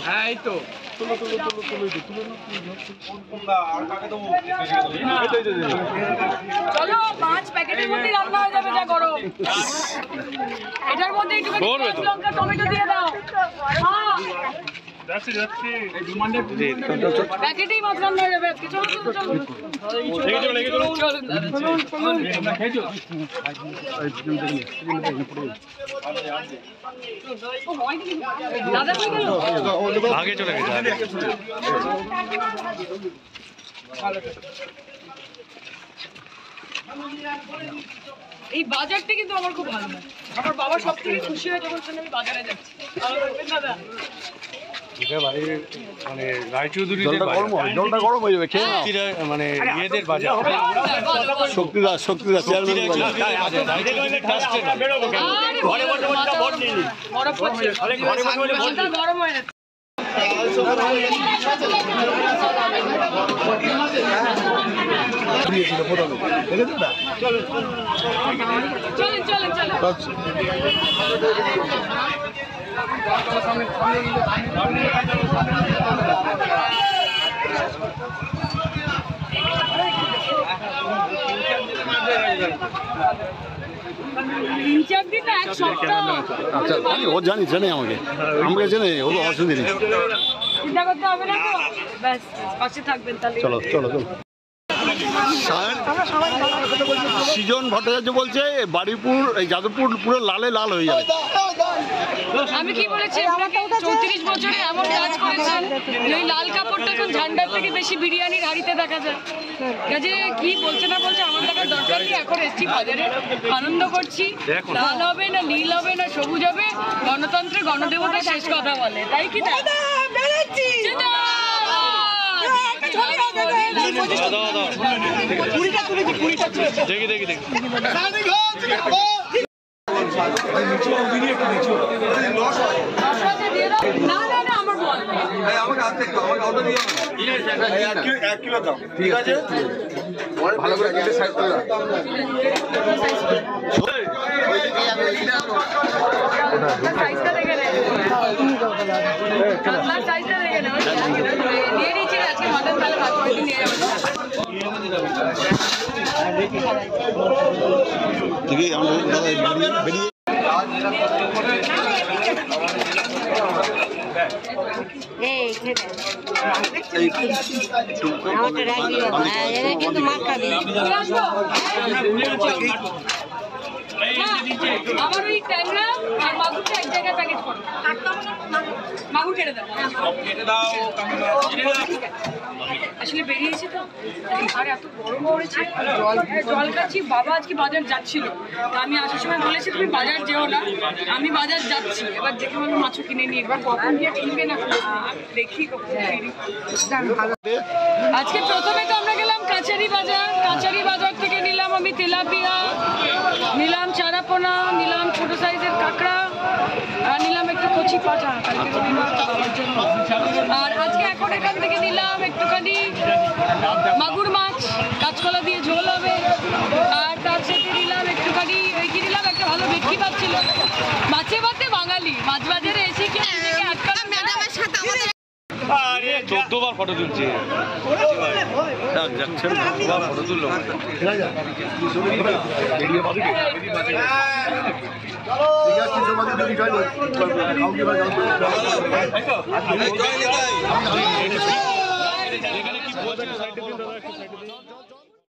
হ্যাঁ এই তো চলো 5 প্যাকেটের মধ্যে রান্না হয়ে যাবে যা গরম। এটার মধ্যে একটু লঙ্কা টমেটো দিয়ে দাও। যাচ্ছি প্যাকেটেই মাছ রান্না হয়ে যাবে আজকে। চলো দাদা আগে চলে গেছে এই বাজারটা কিন্তু আমার খুব ভালো লাগে। আমার বাবা সব থেকে খুশি হয় যখন শুনে আমি বাজারে যাচ্ছি। দাদা মানে রায়চৌধুরী জলটা গরম হয়ে যাবে মানে ইয়েদের বাজার শক্তিদাস চেয়ারম্যান গরম হয়ে যাচ্ছে। চলেন চলেন চলেন আচ্ছা ও জানি জানে আমাকে জানে ও অসুবিধা নেই চিন্তা করতে হবে না তো ব্যাস পাশে থাকবেন তাহলে চলো চলো চলো সৃজন ভট্টাচার্য বলছে বারুইপুর এই যাদবপুর পুরো লালে লাল হয়ে যাবে। আমি কি বলেছি আপনাকে 34 বছরে এমন কাজ করেছেন এই লাল কাপড়টা এখন ঝান্ডার থেকে বেশি বিরিয়ানির হাড়িতে দেখা যায়। কাজে কি বলছে না বলছে আমার দেখার দরকার নেই। এখন এসছি বাজারে আনন্দ করছি। লাল হবে না নীল হবে না সবুজ হবে, গণতন্ত্রে গণদেবতা শেষ কথা বলে, তাই কি না? দেখি দেখি দেখি না না না আমার বল ঠিক আছে ভালো করে কেটে সাইড করে দাও। সাইজটা দেখে নে, সাইজটা দেখে নে। নিয়ে নিচ্ছি আজকে মটন তাহলে ভাত করে নিয়ে যাবো। ঠিক আছে আমরা বেরিয়ে কিন্তু মার খাবি আমার ওই ট্যাংরা আর মাগুরটা এক জায়গায় প্যাকেট করো। মাগুর কেটে দাও। আসলে বেরিয়েছি তো আর এত গরম পড়েছে, জল খাচ্ছি। বাবা আজকে বাজার যাচ্ছিল, তা আমি আসার সময় বলেছি তুমি বাজার যেও না, আমি বাজার যাচ্ছি। এবার দেখে আমি মাছও কিনে নিই, এবার কখন গিয়ে কিনবে না দেখি কখন ফিরি। আজকে প্রথমে তো আমরা গেলাম কাছারি বাজার। কাছারি বাজার থেকে নিলাম আমি তেলাপিয়া, নিলাম চারাপোনা, নিলাম ছোট সাইজের কাঁকড়া, আর নিলাম একটু কচি পাঠা কালকে বাবার জন্য। আর আজকে এখন এখান থেকে নিলাম একটুখানি মাগুর মাছ, কাঁচকলা দিয়ে ঝোল হবে। আর তার সাথে নিলাম একটুখানি ওই কি নিলাম একটা ভালো ভেটকি মাছ ছিল। মাছে ভাতে বাঙালি, মাছ বাজারে এসে কি নিজেকে আটকানো ম্যাডামের সাথে 14 বার ফটো তুলছি যাচ্ছেন ফটো তুললো এখানে কি